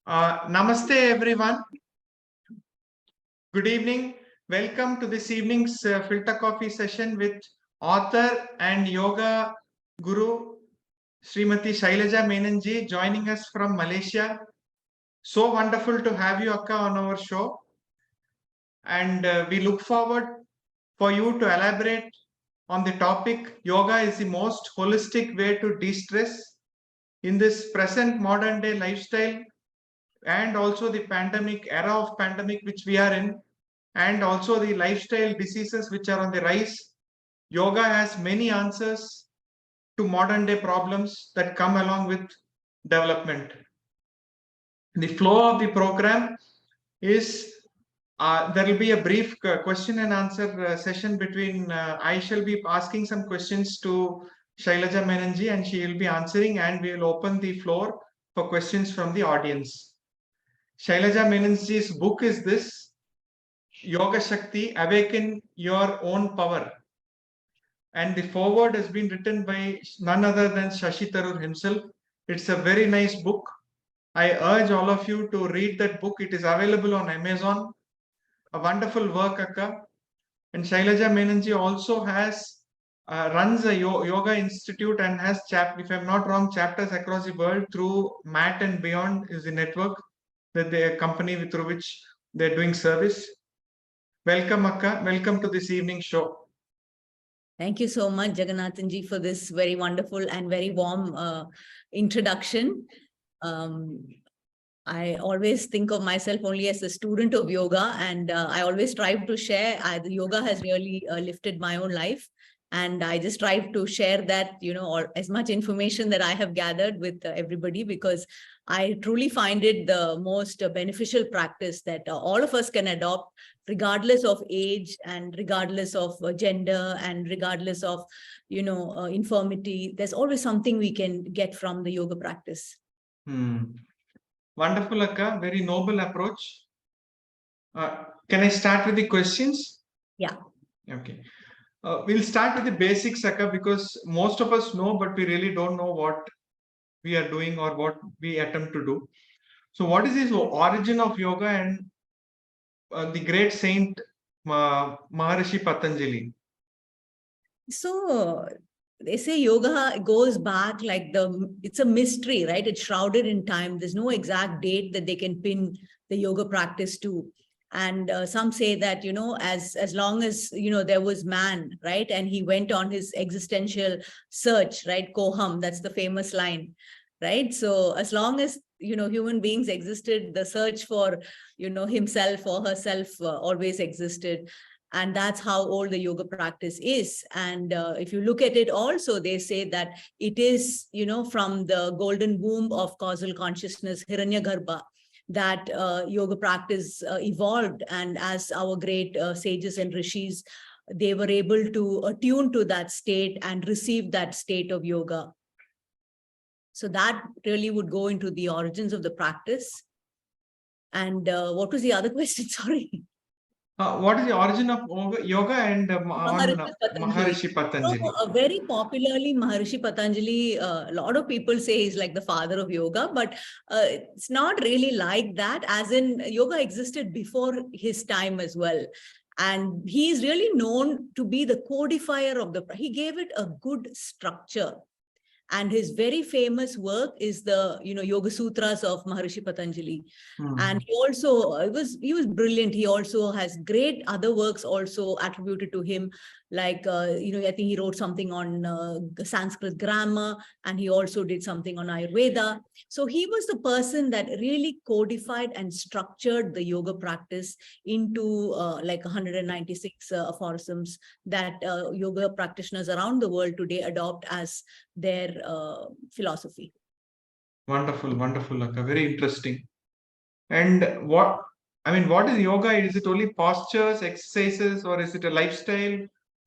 Namaste, everyone. Good evening. Welcome to this evening's filter coffee session with author and yoga guru Srimati Shailaja Menon ji joining us from Malaysia. So wonderful to have you, Akka, on our show. And we look forward for you to elaborate on the topic. Yoga is the most holistic way to de-stress in this present modern day lifestyle, and also the pandemic era of pandemic which we are in, and also the lifestyle diseases which are on the rise. Yoga has many answers to modern day problems that come along with development. The flow of the program is there will be a brief question and answer session between I shall be asking some questions to Shailaja Menonji and she will be answering, and we will open the floor for questions from the audience. Shailaja Menonji's book is this, Yoga Shakti, Awaken Your Own Power. And the foreword has been written by none other than Shashi Tharoor himself. It's a very nice book. I urge all of you to read that book. It is available on Amazon. A wonderful work, Akka. And Shailaja Menonji also has runs a yoga institute and has, if I'm not wrong, chapters across the world through MAT and Beyond is the network that the company through which they're doing service. Welcome, Akka. Welcome to this evening show. Thank you so much, Jagannathanji, for this very wonderful and very warm introduction. I always think of myself only as a student of yoga, and I always strive to share. Yoga has really lifted my own life, and I just strive to share that, or as much information that I have gathered with everybody, because I truly find it the most beneficial practice that all of us can adopt, regardless of age and regardless of gender and regardless of, infirmity. There's always something we can get from the yoga practice. Wonderful, Akka. Very noble approach. Can I start with the questions? Yeah. Okay. We'll start with the basics, Akka, because most of us know, but we really don't know what we are doing or what we attempt to do. So what is the origin of yoga and the great saint Maharishi Patanjali? So they say yoga goes back like it's a mystery, right? It's shrouded in time. There's no exact date that they can pin the yoga practice to. And some say that, as long as, there was man, right? And he went on his existential search, right? Koham, that's the famous line, right? So as long as, human beings existed, the search for, himself or herself always existed. And that's how old the yoga practice is. And if you look at it also, they say that it is, from the golden womb of causal consciousness, Hiranyagarbha, that yoga practice evolved. And as our great sages and rishis, they were able to attune to that state and receive that state of yoga. So that really would go into the origins of the practice. And what was the other question? Sorry. What is the origin of yoga and Maharishi Patanjali? So, very popularly, Maharishi Patanjali, a lot of people say he's like the father of yoga, but it's not really like that, as in yoga existed before his time as well. And he is really known to be the codifier of he gave it a good structure. And his very famous work is the, Yoga Sutras of Maharishi Patanjali. And he also, he was brilliant. He also has great other works also attributed to him. Like, I think he wrote something on Sanskrit grammar, and he also did something on Ayurveda. So he was the person that really codified and structured the yoga practice into like 196 aphorisms that yoga practitioners around the world today adopt as their philosophy. Wonderful, wonderful, Akka. Very interesting. And what is yoga? Is it only postures, exercises, or is it a lifestyle?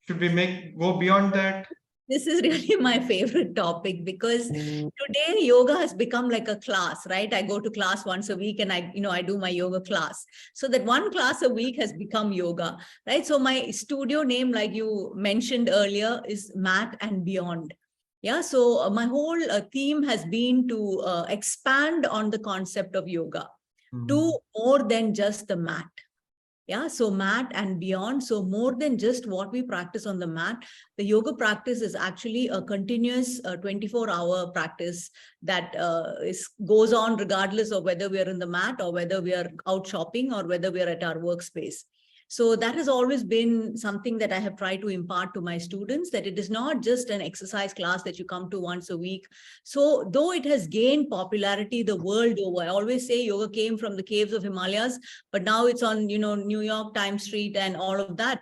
Should we go beyond that? This is really my favorite topic, because today yoga has become like a class, right? I go to class once a week and I do my yoga class. So that one class a week has become yoga, right? So my studio name, like you mentioned earlier, is Mat and Beyond. Yeah, so my whole theme has been to expand on the concept of yoga to more than just the mat. Yeah, so mat and beyond. So more than just what we practice on the mat, the yoga practice is actually a continuous 24-hour practice that goes on regardless of whether we are in the mat or whether we are out shopping or whether we are at our workspace. So that has always been something that I have tried to impart to my students, that it is not just an exercise class that you come to once a week. So though it has gained popularity the world over, I always say yoga came from the caves of Himalayas, but now it's on, New York Times Street and all of that.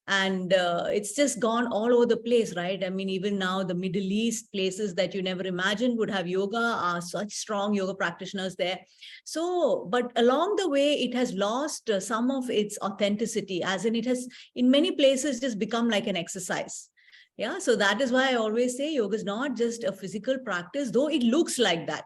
And it's just gone all over the place, right? I mean, even now the Middle East, places that you never imagined would have yoga, are such strong yoga practitioners there. So, but along the way, it has lost some of its authenticity, as in it has, in many places, just become like an exercise. Yeah, so that is why I always say yoga is not just a physical practice, though it looks like that,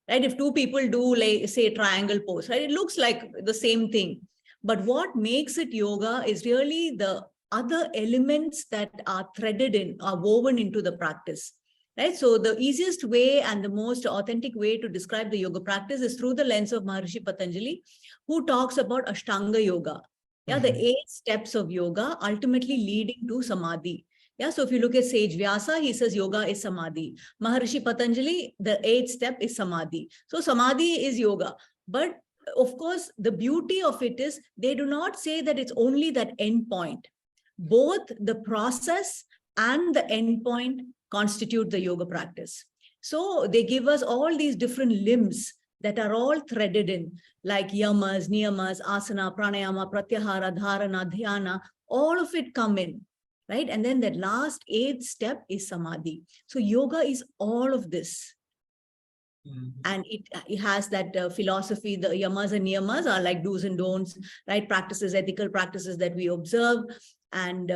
right? If two people do, like, say, triangle pose, right, it looks like the same thing. But what makes it yoga is really the other elements that are threaded in, are woven into the practice, right? So the easiest way and the most authentic way to describe the yoga practice is through the lens of Maharishi Patanjali, who talks about Ashtanga yoga. Yeah, the 8 steps of yoga ultimately leading to samadhi. Yeah, so if you look at Sage Vyasa, he says yoga is samadhi. Maharishi Patanjali, the 8th step is samadhi. So samadhi is yoga. But of course, the beauty of it is they do not say that it's only that end point. Both the process and the end point constitute the yoga practice. So they give us all these different limbs that are all threaded in, like yamas, niyamas, asana, pranayama, pratyahara, dharana, dhyana, all of it come in, right? And then that last 8th step is samadhi. So yoga is all of this. And it has that philosophy. The yamas and niyamas are like do's and don'ts, right? Practices, ethical practices that we observe. And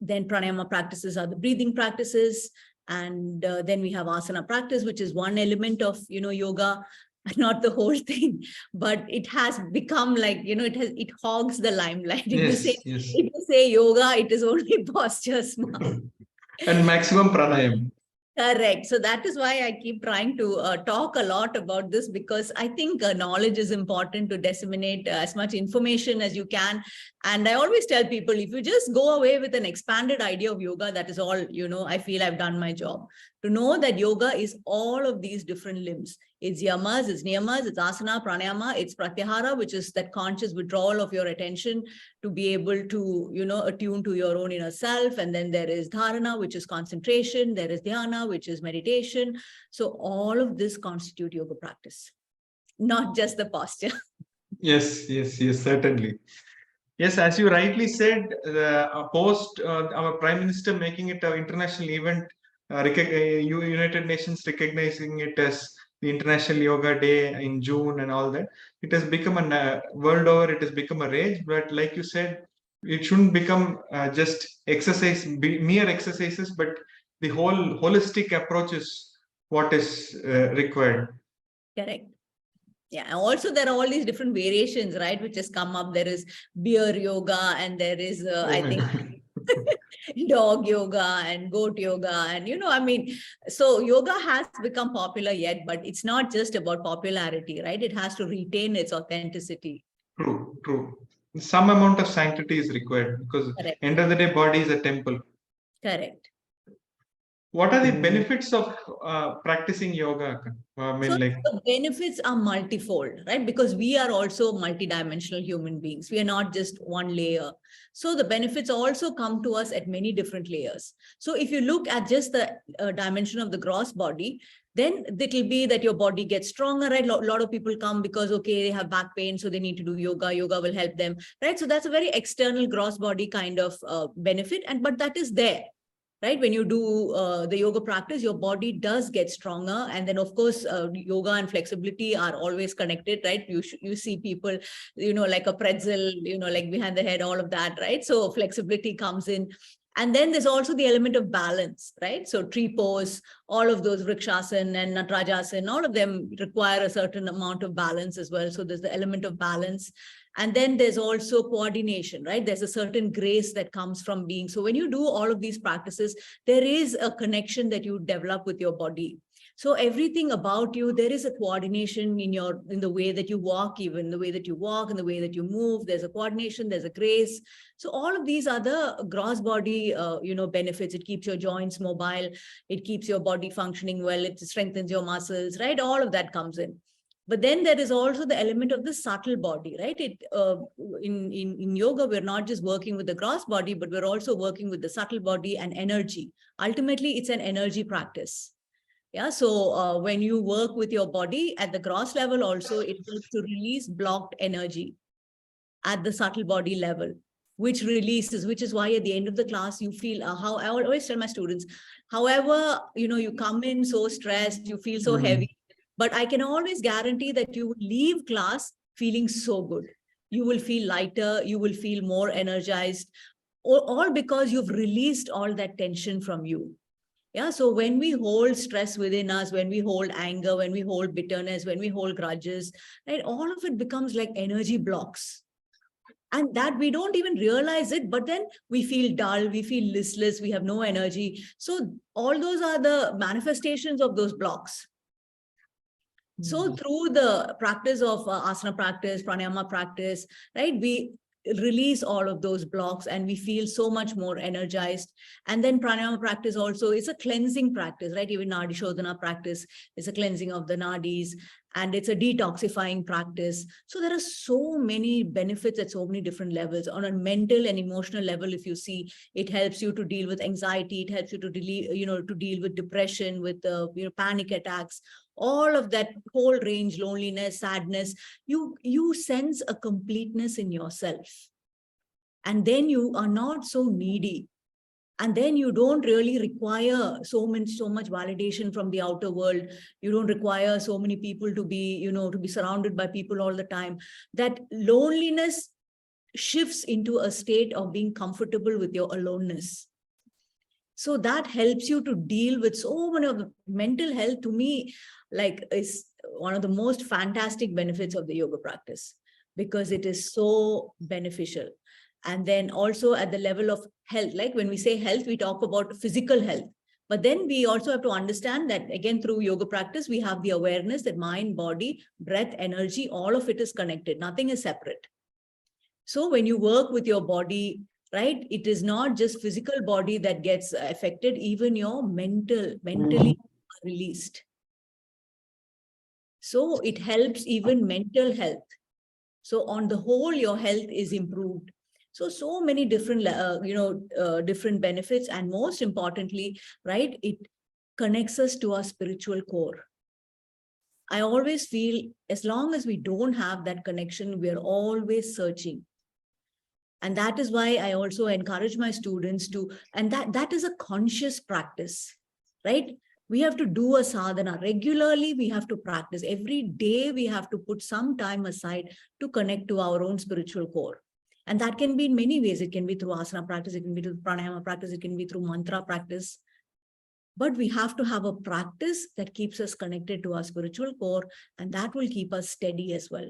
then pranayama practices are the breathing practices. And then we have asana practice, which is one element of, yoga, not the whole thing, but it has become like, it hogs the limelight. Yes. If you say yoga, it is only postures now. And maximum pranayam. Correct. So that is why I keep trying to talk a lot about this, because I think knowledge is important to disseminate as much information as you can. And I always tell people, if you just go away with an expanded idea of yoga, that is all, I feel I've done my job. To know that yoga is all of these different limbs. It's yamas, it's niyamas, it's asana, pranayama, it's pratyahara, which is that conscious withdrawal of your attention to be able to, attune to your own inner self. And then there is dharana, which is concentration. There is dhyana, which is meditation. So all of this constitute yoga practice, not just the posture. Yes, certainly. Yes, as you rightly said, post our Prime Minister making it an international event, United Nations recognizing it as the International Yoga Day in June and all that, it has become a world over, it has become a rage. But like you said, it shouldn't become just mere exercises, but the whole holistic approach is what is required. Correct. Yeah. And also there are all these different variations, right, which has come up. There is beer yoga, and there is, I think, dog yoga and goat yoga. And, so yoga has become popular yet, but it's not just about popularity, right? It has to retain its authenticity. True. Some amount of sanctity is required, because Correct. End of the day, body is a temple. Correct. What are the benefits of practicing yoga? The benefits are multifold, right? Because we are also multidimensional human beings. We are not just one layer. So the benefits also come to us at many different layers. So if you look at just the dimension of the gross body, then it will be that your body gets stronger, right? A lot of people come because, okay, they have back pain, so they need to do yoga. Yoga will help them, right? So that's a very external gross body kind of benefit. But that is there. Right? When you do the yoga practice, your body does get stronger. And then, of course, yoga and flexibility are always connected, right? You see people, like a pretzel, like behind the head, all of that, right? So flexibility comes in. And then there's also the element of balance, right? So tree pose, all of those Vrikshasana and Natarajasana, all of them require a certain amount of balance as well. So there's the element of balance. And then there's also coordination, right? There's a certain grace that comes from being. So when you do all of these practices, there is a connection that you develop with your body. So everything about you, there is a coordination in the way that you walk, even the way that you walk and the way that you move. There's a coordination, there's a grace. So all of these are the gross body, benefits. It keeps your joints mobile. It keeps your body functioning well. It strengthens your muscles, right? All of that comes in. But then there is also the element of the subtle body, right? In yoga, we're not just working with the gross body, but we're also working with the subtle body and energy. Ultimately, it's an energy practice. Yeah. So when you work with your body at the gross level, also it helps to release blocked energy at the subtle body level, which is why at the end of the class, you feel how I always tell my students, however, you come in so stressed, you feel so heavy, but I can always guarantee that you will leave class feeling so good. You will feel lighter, you will feel more energized, all because you've released all that tension from you. Yeah. So when we hold stress within us, when we hold anger, when we hold bitterness, when we hold grudges, right, all of it becomes like energy blocks. And that we don't even realize it, but then we feel dull, we feel listless, we have no energy. So all those are the manifestations of those blocks. So through the practice of asana practice, pranayama practice, right, we release all of those blocks and we feel so much more energized. And then pranayama practice also is a cleansing practice, right? Even nadi shodhana practice is a cleansing of the nadis, and it's a detoxifying practice. So there are so many benefits at so many different levels. On a mental and emotional level, if you see, it helps you to deal with anxiety, it helps you to deal with depression, with panic attacks, all of that whole range, loneliness, sadness. You sense a completeness in yourself, and then you are not so needy, and then you don't really require so much validation from the outer world. You don't require so many people to be surrounded by people all the time. That loneliness shifts into a state of being comfortable with your aloneness. So that helps you to deal with so many of the mental health. To me, like, is one of the most fantastic benefits of the yoga practice, because it is so beneficial. And then also at the level of health, like when we say health, we talk about physical health. But then we also have to understand that, again, through yoga practice, we have the awareness that mind, body, breath, energy, all of it is connected. Nothing is separate. So when you work with your body, right, it is not just physical body that gets affected, even your mentally released. So it helps even mental health. So on the whole, your health is improved. So many different, different benefits. And most importantly, right, it connects us to our spiritual core. I always feel as long as we don't have that connection, we're always searching. And that is why I also encourage my students to, and that is a conscious practice, right? We have to do a sadhana regularly. We have to practice every day. We have to put some time aside to connect to our own spiritual core. And that can be in many ways. It can be through asana practice. It can be through pranayama practice. It can be through mantra practice. But we have to have a practice that keeps us connected to our spiritual core, and that will keep us steady as well.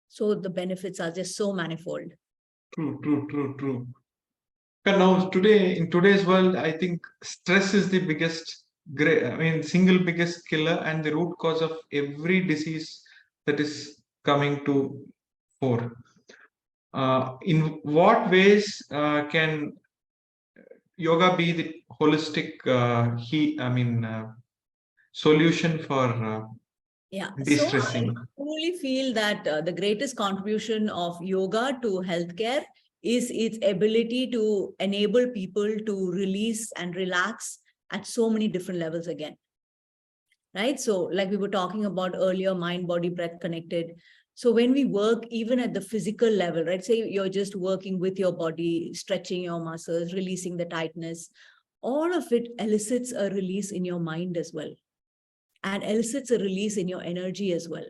So the benefits are just so manifold. True. But now in today's world, I think stress is the single biggest killer and the root cause of every disease that is coming to fore. In what ways can yoga be the holistic solution for de-stressing? So I truly feel that the greatest contribution of yoga to healthcare is its ability to enable people to release and relax at so many different levels again. Right? So like we were talking about earlier, mind, body, breath connected. So when we work even at the physical level, right? Say you're just working with your body, stretching your muscles, releasing the tightness, all of it elicits a release in your mind as well, and elicits a release in your energy as well.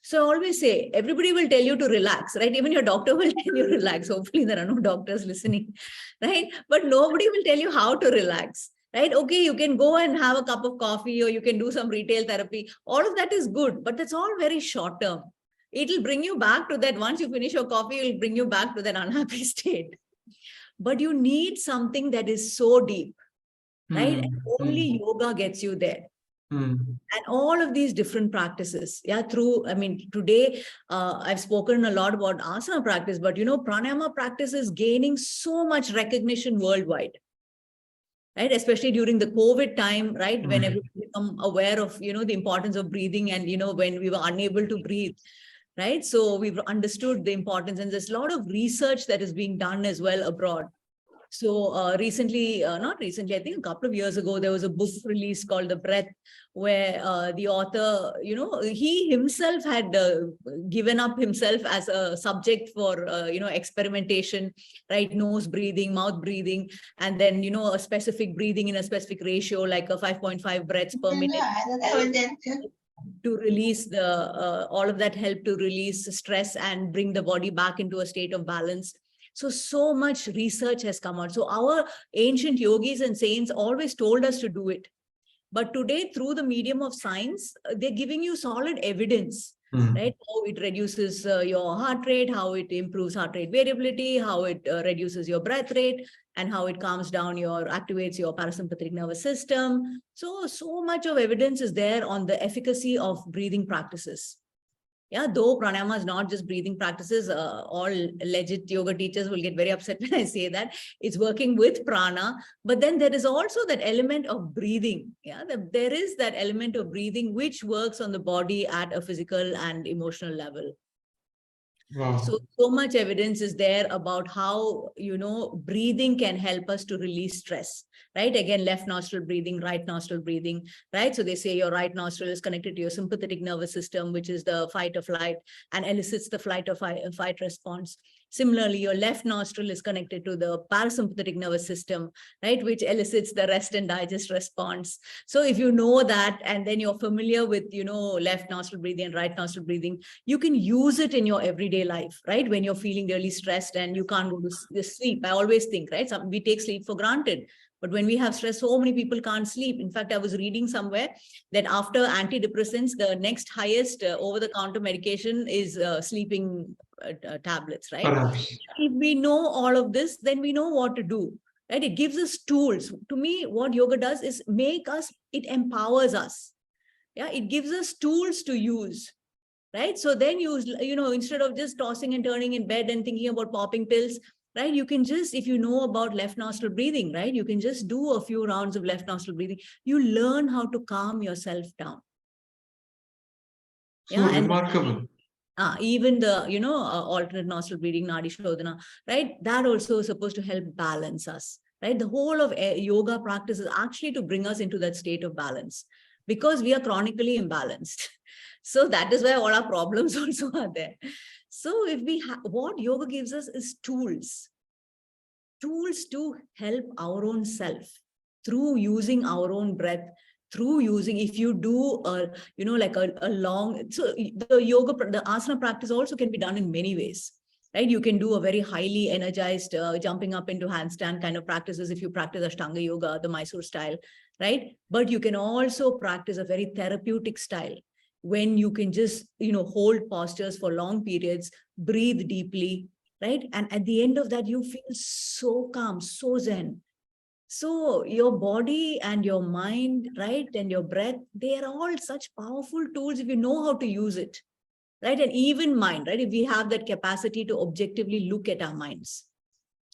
So I always say, everybody will tell you to relax, right? Even your doctor will tell you relax. Hopefully there are no doctors listening, right? But nobody will tell you how to relax, right? Okay, you can go and have a cup of coffee, or you can do some retail therapy. All of that is good, but that's all very short term. It'll bring you back to that. Once you finish your coffee, it'll bring you back to that unhappy state. But you need something that is so deep, right? And only yoga gets you there. And all of these different practices, today I've spoken a lot about asana practice, but pranayama practice is gaining so much recognition worldwide, right? Especially during the COVID time, right? When everyone become aware of the importance of breathing, and when we were unable to breathe, right? So we've understood the importance, and there's a lot of research that is being done as well abroad. So not recently, I think a couple of years ago, there was a book released called The Breath, where the author, he himself had given up himself as a subject for, experimentation, right? Nose breathing, mouth breathing, and then, a specific breathing in a specific ratio, like a 5.5 breaths per minute, to release all of that help to release stress and bring the body back into a state of balance. So much research has come out. So our ancient yogis and saints always told us to do it. But today, through the medium of science, they're giving you solid evidence, right? How it reduces your heart rate, how it improves heart rate variability, how it reduces your breath rate, and how it calms down activates your parasympathetic nervous system. So much of evidence is there on the efficacy of breathing practices. Yeah, though pranayama is not just breathing practices, all legit yoga teachers will get very upset when I say that. It's working with prana, but then there is also that element of breathing. Yeah, there is that element of breathing which works on the body at a physical and emotional level. Wow. So much evidence is there about how, breathing can help us to release stress, right? Again, left nostril breathing, right nostril breathing, right? So they say your right nostril is connected to your sympathetic nervous system, which is the fight or flight, and elicits the flight or fight response. Similarly, your left nostril is connected to the parasympathetic nervous system, right? Which elicits the rest and digest response. So if you know that, and then you're familiar with, left nostril breathing and right nostril breathing, you can use it in your everyday life, right? When you're feeling really stressed and you can't go to sleep. I always think, right? We take sleep for granted. But when we have stress, so many people can't sleep. In fact, I was reading somewhere that after antidepressants, the next highest over-the-counter medication is sleeping tablets, right? If we know all of this, then we know what to do, right? It gives us tools. To me, what yoga does is it empowers us. Yeah, it gives us tools to use, right? So then instead of just tossing and turning in bed and thinking about popping pills, right? You can just, if you know about left nostril breathing, right? You can just do a few rounds of left nostril breathing. You learn how to calm yourself down. So remarkable. Even the, alternate nostril breathing, Nadi Shodhana, right? That also is supposed to help balance us, right? The whole of yoga practice is actually to bring us into that state of balance, because we are chronically imbalanced. So that is why all our problems also are there. So if what yoga gives us is tools to help our own self through using our own breath, through using, if you do, like a long, so the asana practice also can be done in many ways, right? You can do a very highly energized jumping up into handstand kind of practices if you practice Ashtanga yoga, the Mysore style, right? But you can also practice a very therapeutic style when you can just, hold postures for long periods, breathe deeply, right? And at the end of that, you feel so calm, so zen. So your body and your mind, right, and your breath, they are all such powerful tools if you know how to use it, right? And even mind, right? If we have that capacity to objectively look at our minds,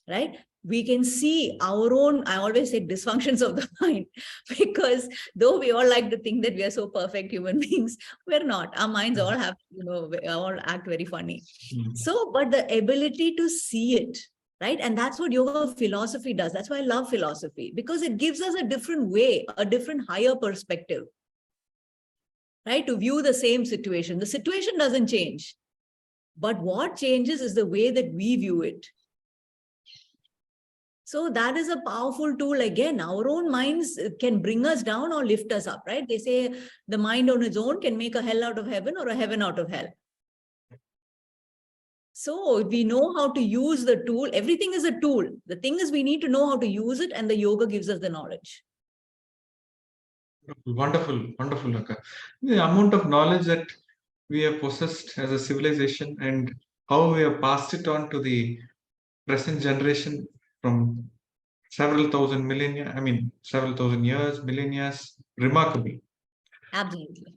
right? We can see our own, I always say, dysfunctions of the mind, because though we all like to think that we are so perfect human beings, we're not. Our minds all have, all act very funny. So, but the ability to see it, right? And that's what yoga philosophy does. That's why I love philosophy, because it gives us a different way, a different higher perspective, right? To view the same situation. The situation doesn't change, but what changes is the way that we view it. So that is a powerful tool. Again, our own minds can bring us down or lift us up, right? They say the mind on its own can make a hell out of heaven or a heaven out of hell. So we know how to use the tool. Everything is a tool. The thing is, we need to know how to use it, and the yoga gives us the knowledge. Wonderful, wonderful, Akka. The amount of knowledge that we have possessed as a civilization and how we have passed it on to the present generation from several thousand millennia, several thousand years, millennia, remarkable. Absolutely.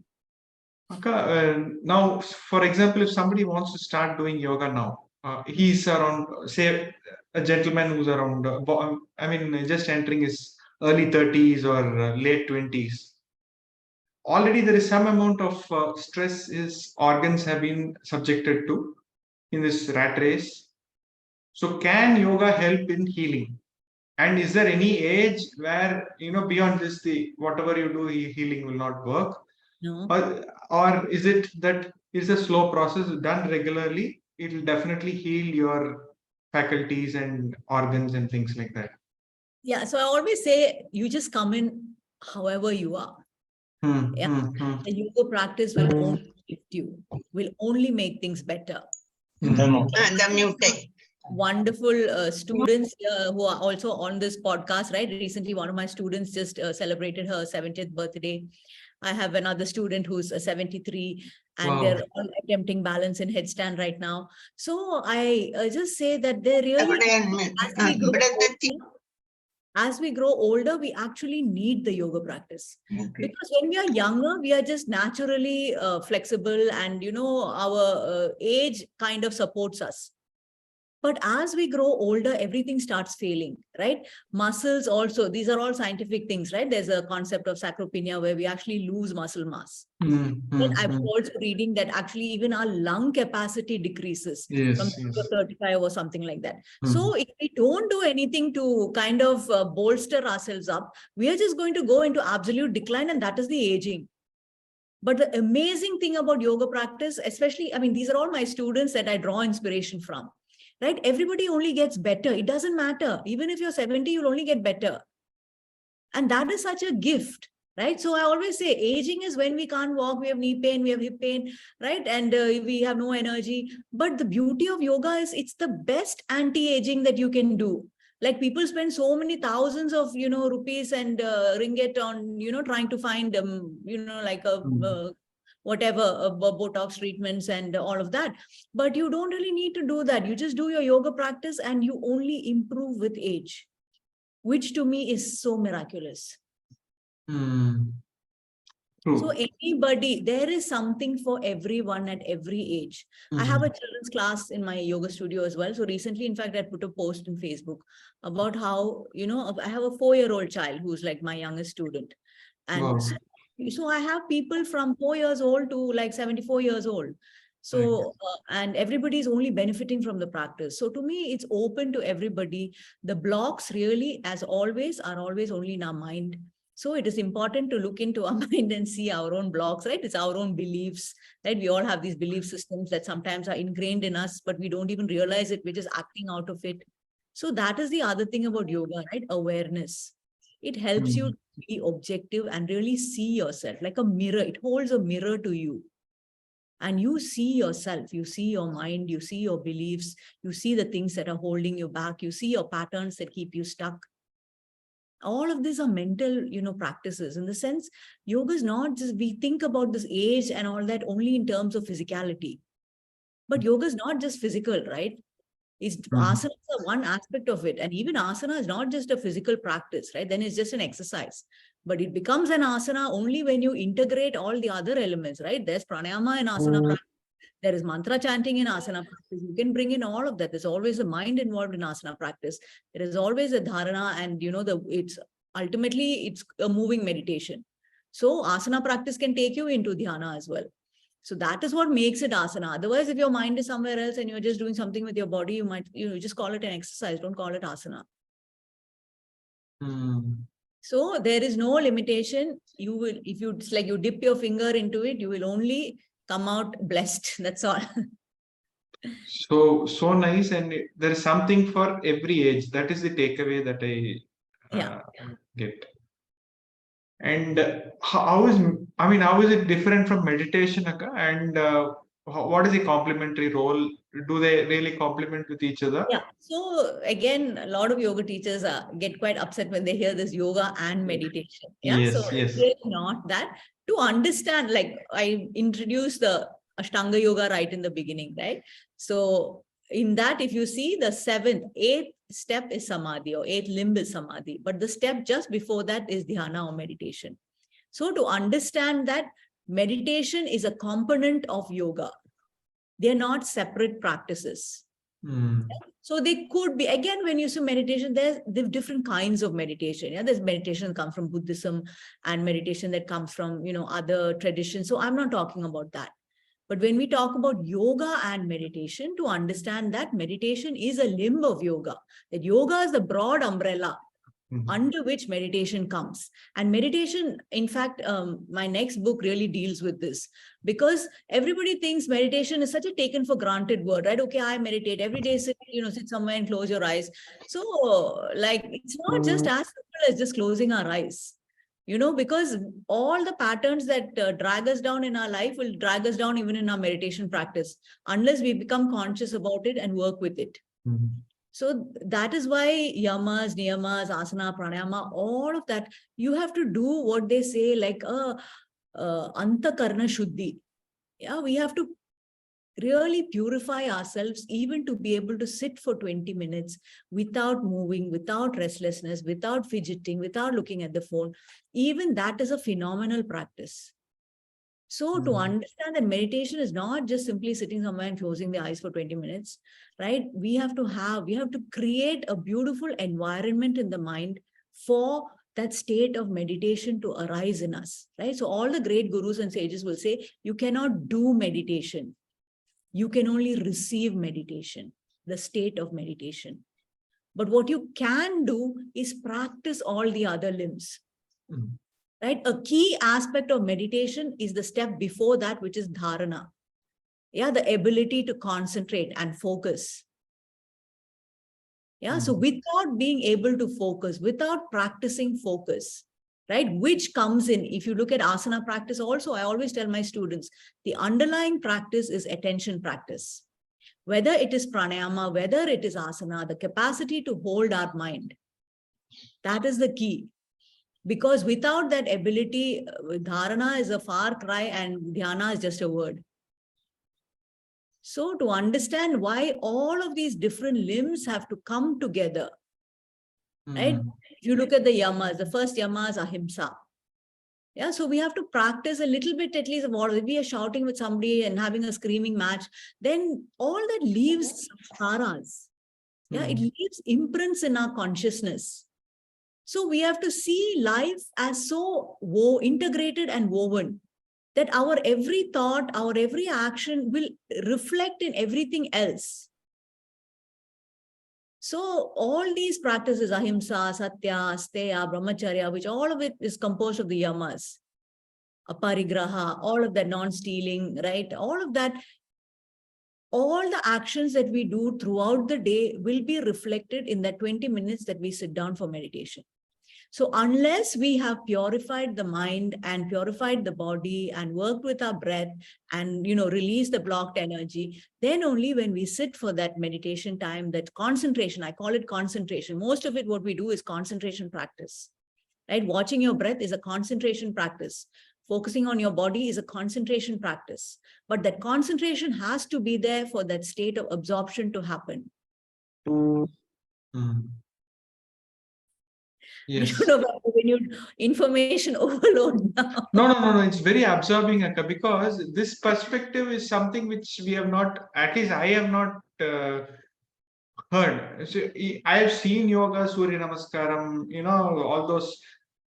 Now, for example, if somebody wants to start doing yoga now, he's around, say, a gentleman who's around, just entering his early 30s or late 20s. Already there is some amount of stress his organs have been subjected to in this rat race. So can yoga help in healing? And is there any age where, beyond this, the whatever you do, healing will not work? No. Or is it that it's a slow process done regularly? It will definitely heal your faculties and organs and things like that. Yeah. So I always say you just come in however you are. The yoga practice will only lift you, will only make things better. Wonderful students who are also on this podcast, right? Recently, one of my students just celebrated her 70th birthday. I have another student who's 73, and Wow. they're all attempting balance in headstand right now. So I just say that they really, as we grow older, we actually need the yoga practice. Because when we are younger, we are just naturally flexible, and our age kind of supports us. But as we grow older, everything starts failing, right? Muscles also, these are all scientific things, right? There's a concept of sarcopenia where we actually lose muscle mass. I'm also reading that actually even our lung capacity decreases from 35 or something like that. So if we don't do anything to kind of bolster ourselves up, we are just going to go into absolute decline, and that is the aging. But the amazing thing about yoga practice, especially, these are all my students that I draw inspiration from. Right? Everybody only gets better. It doesn't matter. Even if you're 70, you'll only get better. And that is such a gift, right? So I always say aging is when we can't walk, we have knee pain, we have hip pain, right? And we have no energy. But the beauty of yoga is it's the best anti-aging that you can do. Like people spend so many thousands of, rupees and ringgit on, trying to find, whatever Botox treatments and all of that. But you don't really need to do that. You just do your yoga practice and you only improve with age, which to me is so miraculous. So anybody, there is something for everyone at every age. I have a children's class in my yoga studio as well. So recently, in fact, I put a post on Facebook about how, I have a 4-year-old child who's like my youngest student. And so I have people from 4 years old to like 74 years old. So, and everybody is only benefiting from the practice. So to me, it's open to everybody. The blocks really, as always, are always only in our mind. So it is important to look into our mind and see our own blocks, right? It's our own beliefs, right? We all have these belief systems that sometimes are ingrained in us, but we don't even realize it. We're just acting out of it. So that is the other thing about yoga, right? Awareness. It helps you be objective and really see yourself like a mirror. It holds a mirror to you. And you see yourself, you see your mind, you see your beliefs, you see the things that are holding you back, you see your patterns that keep you stuck. All of these are mental, practices. In the sense, yoga is not just, we think about this age and all that only in terms of physicality. But yoga is not just physical, right? It's asana is one aspect of it. And even asana is not just a physical practice, right? Then it's just an exercise. But it becomes an asana only when you integrate all the other elements, right? There's pranayama in asana practice. There is mantra chanting in asana practice. You can bring in all of that. There's always a mind involved in asana practice. There is always a dharana, and it's ultimately it's a moving meditation. So asana practice can take you into dhyana as well. So that is what makes it asana. Otherwise, if your mind is somewhere else and you're just doing something with your body, you might, just call it an exercise. Don't call it asana. So there is no limitation. You will, if you, it's like you dip your finger into it, you will only come out blessed. That's all. So nice, and there is something for every age. That is the takeaway that I Yeah. get. And how is it different from meditation, Akka? And what is the complementary role? Do they really complement with each other? Yeah. So again, a lot of yoga teachers get quite upset when they hear this yoga and meditation. Yeah. So Yes, yes. it's really not that. To understand, like I introduced the Ashtanga yoga right in the beginning, right? So in that, if you see the eighth step is samadhi, or eighth limb is samadhi, but the step just before that is dhyana or meditation. So to understand that meditation is a component of yoga, they're not separate practices. Hmm. So they could be, again, when you say meditation, there's different kinds of meditation. Yeah, there's meditation that comes from Buddhism and meditation that comes from, other traditions. So I'm not talking about that. But when we talk about yoga and meditation, to understand that meditation is a limb of yoga, that yoga is the broad umbrella under which meditation comes. And meditation, in fact, my next book really deals with this, because everybody thinks meditation is such a taken for granted word, right? Okay, I meditate every day, sit somewhere and close your eyes. So like, it's not just as simple as just closing our eyes, because all the patterns that drag us down in our life will drag us down even in our meditation practice, unless we become conscious about it and work with it. So that is why yamas, niyamas, asana, pranayama, all of that, you have to do what they say, like antakarna shuddhi. Yeah, we have to really purify ourselves, even to be able to sit for 20 minutes without moving, without restlessness, without fidgeting, without looking at the phone. Even that is a phenomenal practice. So to understand that meditation is not just simply sitting somewhere and closing the eyes for 20 minutes, right? We have to create a beautiful environment in the mind for that state of meditation to arise in us, right? So all the great gurus and sages will say, you cannot do meditation. You can only receive meditation, the state of meditation. But what you can do is practice all the other limbs. Right? A key aspect of meditation is the step before that, which is dharana. Yeah, the ability to concentrate and focus. Yeah, so without being able to focus, without practicing focus, right, which comes in, if you look at asana practice also, I always tell my students, the underlying practice is attention practice. Whether it is pranayama, whether it is asana, the capacity to hold our mind, that is the key. Because without that ability, dharana is a far cry and dhyana is just a word. So to understand why all of these different limbs have to come together, right? If you look at the yamas, the first yama is ahimsa. Yeah, so we have to practice a little bit at least of what, if we are shouting with somebody and having a screaming match, then all that leaves samskaras. Yeah, it leaves imprints in our consciousness. So we have to see life as so integrated and woven that our every thought, our every action will reflect in everything else. So all these practices, ahimsa, satya, asteya, brahmacharya, which all of it is composed of the yamas, aparigraha, all of that, non-stealing, right? All of that, all the actions that we do throughout the day will be reflected in that 20 minutes that we sit down for meditation. So unless we have purified the mind and purified the body and worked with our breath and, release the blocked energy, then only when we sit for that meditation time, that concentration, I call it concentration. Most of it, what we do is concentration practice, right? Watching your breath is a concentration practice. Focusing on your body is a concentration practice. But that concentration has to be there for that state of absorption to happen. Yes. You don't know when you information overload now. No. It's very absorbing, Akka, because this perspective is something which we have not, at least I have not heard. So, I have seen yoga, Surya Namaskaram, all those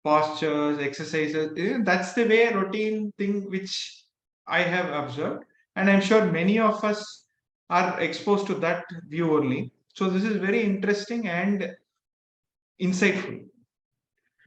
postures, exercises. That's the way routine thing which I have observed. And I'm sure many of us are exposed to that view only. So this is very interesting and insightful.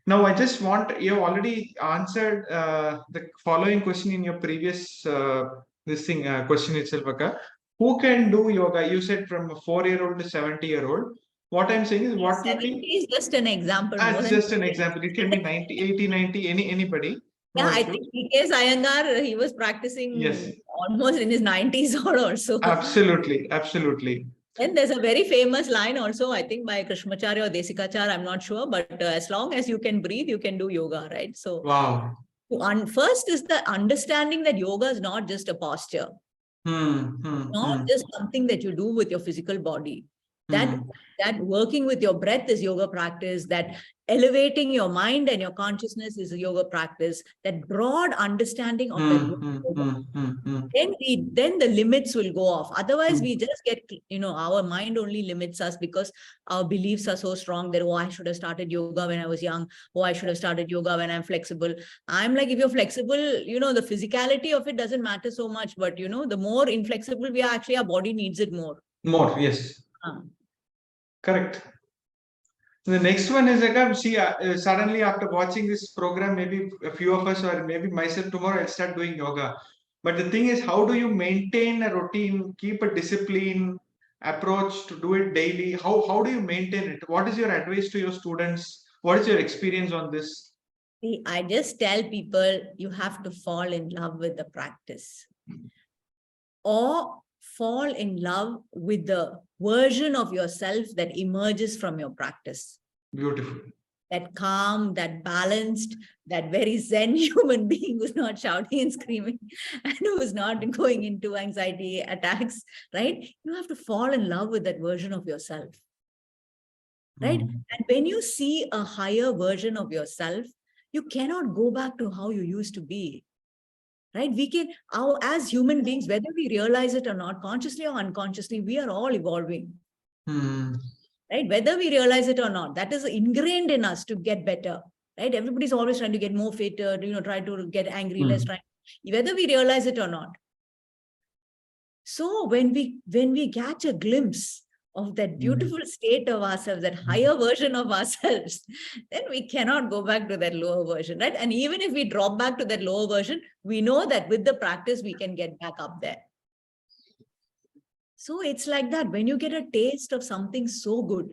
Now, I just want, you have already answered the following question in your previous question itself, Akka. who can do yoga? You said from a 4-year-old to 70-year-old. What I'm saying is, what would 70 be, is just an example, more as than just an example, it can be 90, 80, 90, anybody, yeah, no I issue. think PK Iyengar, he was practicing Yes, almost in his 90s or so. absolutely, absolutely. And there's a very famous line also, I think by Krishnamacharya or Desikachar, I'm not sure, but as long as you can breathe, you can do yoga, right? So Wow. first is the understanding that yoga is not just a posture, not just something that you do with your physical body. That working with your breath is yoga practice, that elevating your mind and your consciousness is a yoga practice, that broad understanding of that yoga. Then the limits will go off. Otherwise, we just get, our mind only limits us because our beliefs are so strong that, oh, I should have started yoga when I was young. Oh, I should have started yoga when I'm flexible. I'm like, if you're flexible, the physicality of it doesn't matter so much, but the more inflexible we are, actually our body needs it more. More, yes. Correct. The next one is like, see, suddenly after watching this program, maybe a few of us, or maybe myself, tomorrow I'll start doing yoga. But the thing is, how do you maintain a routine, keep a discipline approach to do it daily? How do you maintain it? What is your advice to your students? What is your experience on this? See, I just tell people you have to fall in love with the practice, or fall in love with the version of yourself that emerges from your practice. Beautiful. That calm, that balanced, that very zen human being who's not shouting and screaming and who's not going into anxiety attacks, right? You have to fall in love with that version of yourself, right? And when you see a higher version of yourself, you cannot go back to how you used to be, right? We can, as human beings, whether we realize it or not, consciously or unconsciously, we are all evolving. Right? Whether we realize it or not, that is ingrained in us to get better, right? Everybody's always trying to get more fitter, try to get angry, less trying, whether we realize it or not. So when we catch a glimpse of that beautiful state of ourselves, that higher version of ourselves, then we cannot go back to that lower version, right? And even if we drop back to that lower version, we know that with the practice, we can get back up there. So it's like that. When you get a taste of something so good,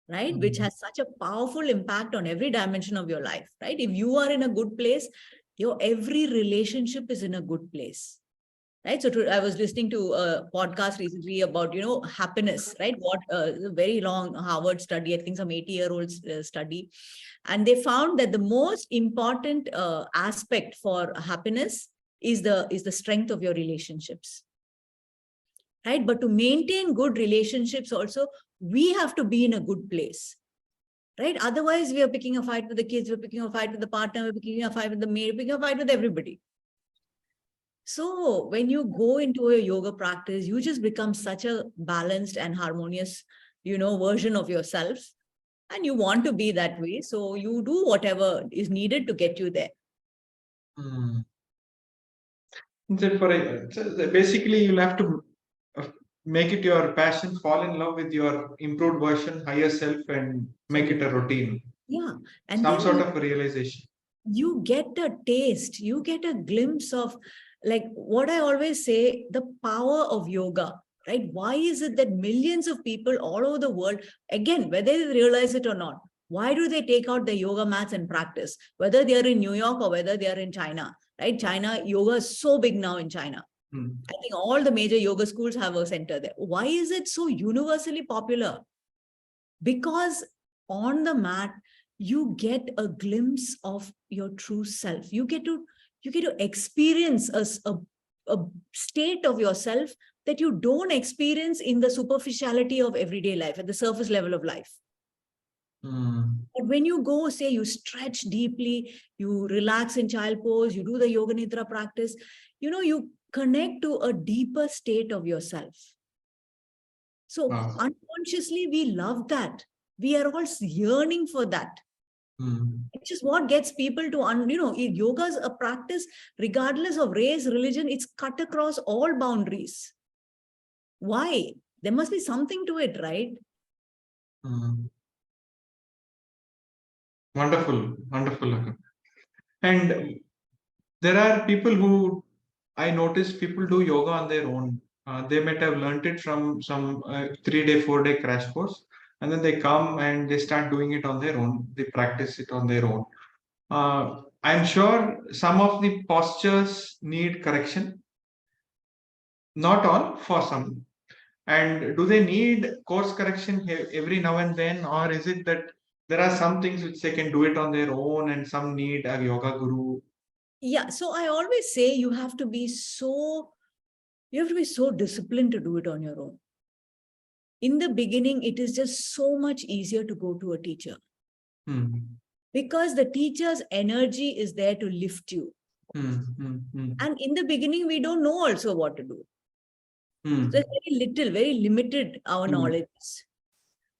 right, which has such a powerful impact on every dimension of your life, right? If you are in a good place, your every relationship is in a good place, right? So I was listening to a podcast recently about, happiness, right? What a very long Harvard study, I think some 80-year-old study. And they found that the most important aspect for happiness is the strength of your relationships. Right? But to maintain good relationships also, we have to be in a good place, right? Otherwise, we are picking a fight with the kids, we're picking a fight with the partner, we're picking a fight with the maid, we're picking a fight with everybody. So when you go into a yoga practice, you just become such a balanced and harmonious, version of yourself. And you want to be that way. So you do whatever is needed to get you there. So basically, you'll have to make it your passion, fall in love with your improved version, higher self, and make it a routine. Yeah. And some then sort of a realization. You get a taste, you get a glimpse of, like what I always say, the power of yoga, right? Why is it that millions of people all over the world, again, whether they realize it or not, why do they take out the yoga mats and practice? Whether they are in New York or whether they are in China, right? China, yoga is so big now in China. I think all the major yoga schools have a center there. Why is it so universally popular? Because on the mat, you get a glimpse of your true self. You get to experience a state of yourself that you don't experience in the superficiality of everyday life, at the surface level of life. But when you go, say, you stretch deeply, you relax in child pose, you do the yoga nidra practice, you connect to a deeper state of yourself. So unconsciously, we love that. We are all yearning for that. Which is what gets people to, yoga is a practice, regardless of race, religion, it's cut across all boundaries. Why? There must be something to it, right? Wonderful, wonderful. And there are people who, I notice people do yoga on their own. They might have learnt it from some 3-day, 4-day crash course, and then they come and they start doing it on their own. They practice it on their own. I'm sure some of the postures need correction, not all, for some. And do they need course correction every now and then, or is it that there are some things which they can do it on their own and some need a yoga guru? Yeah. So I always say you have to be so disciplined to do it on your own. In the beginning, it is just so much easier to go to a teacher because the teacher's energy is there to lift you. And in the beginning, we don't know also what to do. So it's very limited, our knowledge.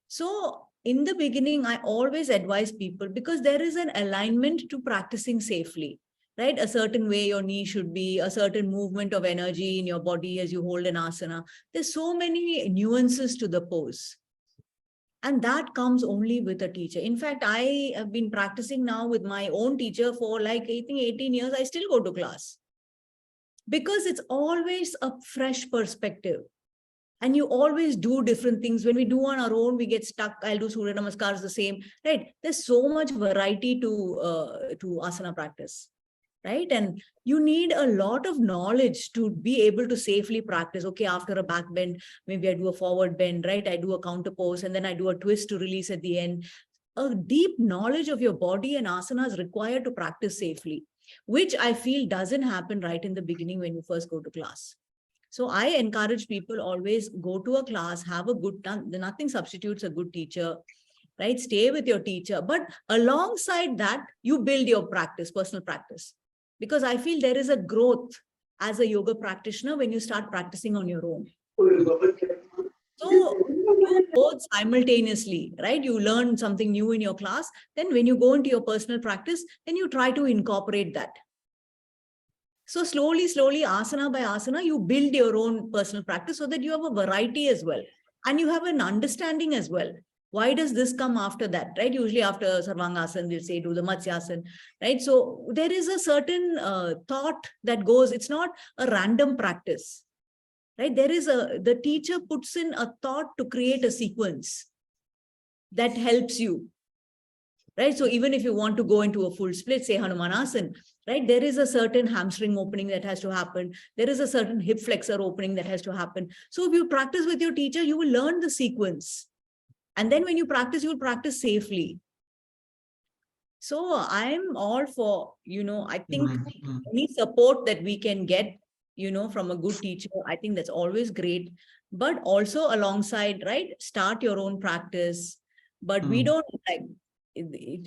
So in the beginning, I always advise people, because there is an alignment to practicing safely, right? A certain way your knee should be, a certain movement of energy in your body as you hold an asana. There's so many nuances to the pose. And that comes only with a teacher. In fact, I have been practicing now with my own teacher for like, I think 18 years. I still go to class because it's always a fresh perspective. And you always do different things. When we do on our own, we get stuck. I'll do Surya Namaskars the same, right? There's so much variety to asana practice, right? And you need a lot of knowledge to be able to safely practice. Okay, after a back bend, maybe I do a forward bend, right? I do a counter pose, and then I do a twist to release at the end. A deep knowledge of your body and asana is required to practice safely, which I feel doesn't happen right in the beginning when you first go to class. So I encourage people always go to a class, have a good time. Nothing substitutes a good teacher, right? Stay with your teacher. But alongside that, you build your practice, personal practice. Because I feel there is a growth as a yoga practitioner when you start practicing on your own. So do both simultaneously, right? You learn something new in your class. Then when you go into your personal practice, then you try to incorporate that. So slowly, asana by asana, you build your own personal practice so that you have a variety as well. And you have an understanding as well. Why does this come after that, right? Usually after Sarvangasana, they'll say, do the Matsyasana, right? So there is a certain thought that goes, it's not a random practice, right? The teacher puts in a thought to create a sequence that helps you. Right. So even if you want to go into a full split, say Hanumanasana, right? There is a certain hamstring opening that has to happen. There is a certain hip flexor opening that has to happen. So if you practice with your teacher, you will learn the sequence. And then when you practice, you will practice safely. So I'm all for, I think any support that we can get, from a good teacher, I think that's always great. But also alongside, right? Start your own practice. But we don't like,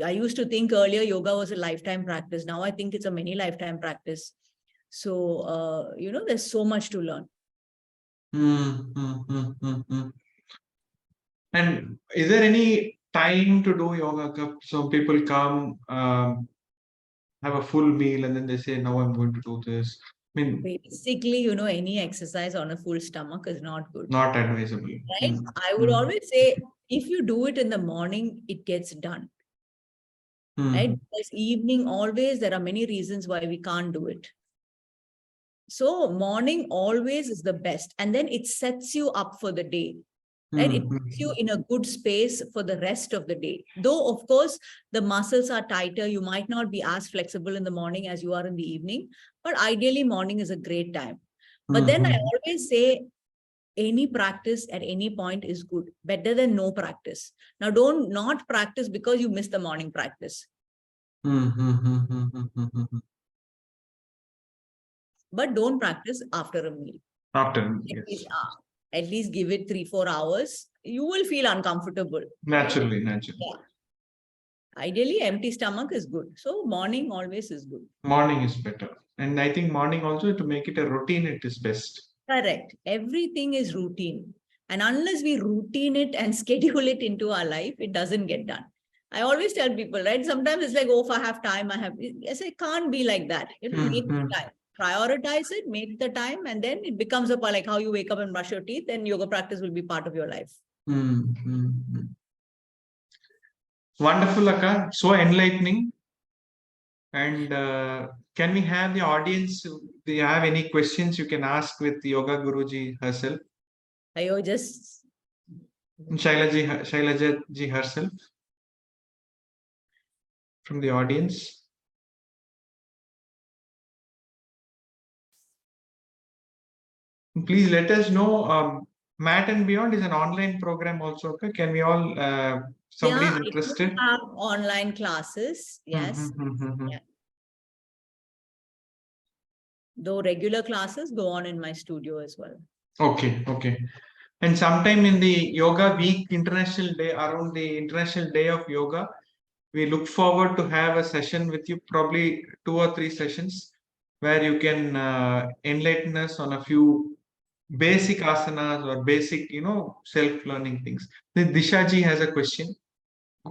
I used to think earlier yoga was a lifetime practice. Now I think it's a many lifetime practice. So, there's so much to learn. And is there any time to do yoga? So people come, have a full meal, and then they say, now I'm going to do this. I mean, basically, any exercise on a full stomach is not good. Not advisable. Right? I would always say, if you do it in the morning, it gets done. Right? Because evening, always, there are many reasons why we can't do it. So morning always is the best. And then it sets you up for the day. Right? It puts you in a good space for the rest of the day. Though, of course, the muscles are tighter. You might not be as flexible in the morning as you are in the evening. But ideally, morning is a great time. But then I always say, any practice at any point is good. Better than no practice. Now, don't not practice because you miss the morning practice. But don't practice after a meal. After, yes. At least give it 3-4 hours. You will feel uncomfortable. Naturally. Yeah. Ideally, empty stomach is good. So morning always is good. Morning is better. And I think morning also, to make it a routine, it is best. Correct. Everything is routine. And unless we routine it and schedule it into our life, it doesn't get done. I always tell people, right? Sometimes it's like, oh, if I have time, I have. Yes, it can't be like that. Make the time. Prioritize it, make the time, and then it becomes a part like how you wake up and brush your teeth, then yoga practice will be part of your life. Wonderful, Akka. So enlightening. And can we have the audience? Do you have any questions you can ask with Yoga Guruji herself? Ayo, just Shailaja ji herself from the audience. Please let us know. Mat and Beyond is an online program also. Okay? Can we all, somebody is I do interested? have online classes. Yes. Yeah. Though regular classes go on in my studio as well. Okay, okay. And sometime in the Yoga Week International Day, around the International Day of Yoga, we look forward to have a session with you, probably 2 or 3 sessions, where you can enlighten us on a few basic asanas or basic, self-learning things. The Dishaji has a question.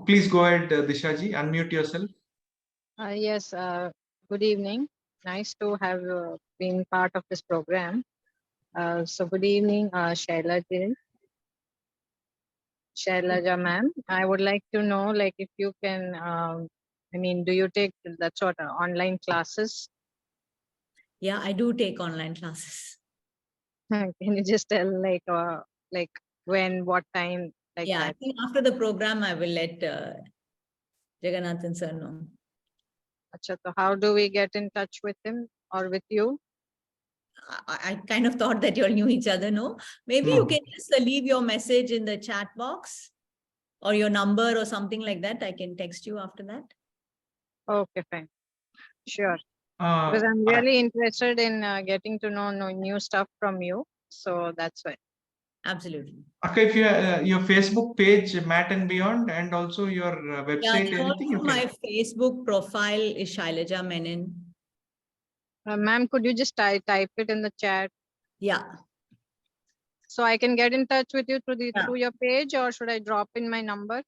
Please go ahead, Dishaji, unmute yourself. Yes, good evening. Nice to have been part of this program. So good evening, Shailaja ma'am. I would like to know, like, if you can, do you take that sort of online classes? Yeah, I do take online classes. Can you just tell, like when, what time, like Yeah, that? I think after the program, I will let Jagannathan sir know. Achha, so how do we get in touch with him or with you? I kind of thought that you all knew each other, no? Maybe you can just leave your message in the chat box or your number or something like that. I can text you after that. Okay, fine. Sure. Because I'm really interested in getting to know new stuff from you. So that's why. Absolutely. Okay, if you your Facebook page, Mat and Beyond, and also your website, Yeah, anything you also can. my Facebook profile is Shailaja Menon. Ma'am, could you just type it in the chat? Yeah. So I can get in touch with you Yeah. through your page, or should I drop in my number?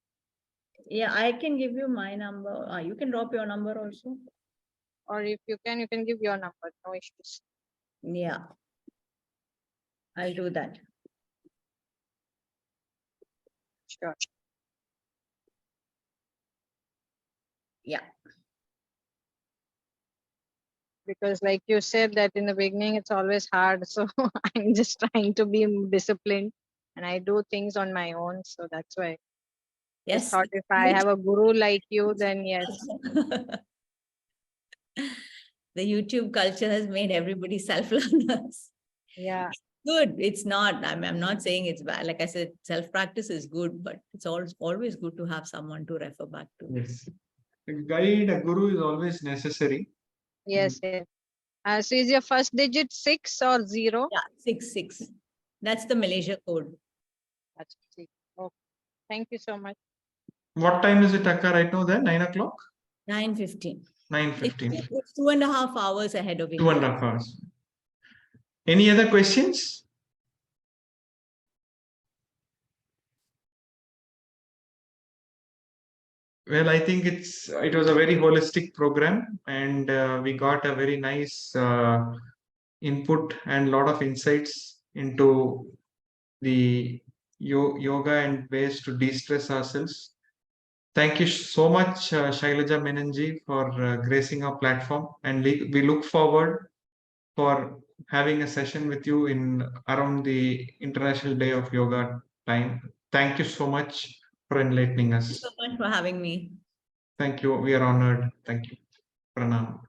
Yeah, I can give you my number. You can drop your number also. Or if you can give your number. No issues. Yeah. I'll do that. Sure. Yeah. Because like you said that in the beginning, it's always hard. So I'm just trying to be disciplined and I do things on my own. So that's why. Yes. Just thought if I have a guru like you, then yes. The YouTube culture has made everybody self-learners. Yeah. Good. It's not. I'm not saying it's bad. Like I said, self-practice is good, but it's always good to have someone to refer back to. Yes. A guide, a guru is always necessary. Yes. Yes. So is your first digit 6 or 0? Yeah, 6. That's the Malaysia code. That's 6. Okay. Thank you so much. What time is it occur right now then? 9 o'clock? 9:15. 9:15. It's 2.5 hours ahead of India. 2.5 hours. Any other questions? Well, I think it was a very holistic program, and we got a very nice input and a lot of insights into the yoga and ways to de-stress ourselves. Thank you so much, Shailaja Menonji, for gracing our platform, and we look forward for having a session with you in around the International Day of Yoga time. Thank you so much for enlightening us. Thank you so much for having me. Thank you. We are honored. Thank you. Pranam.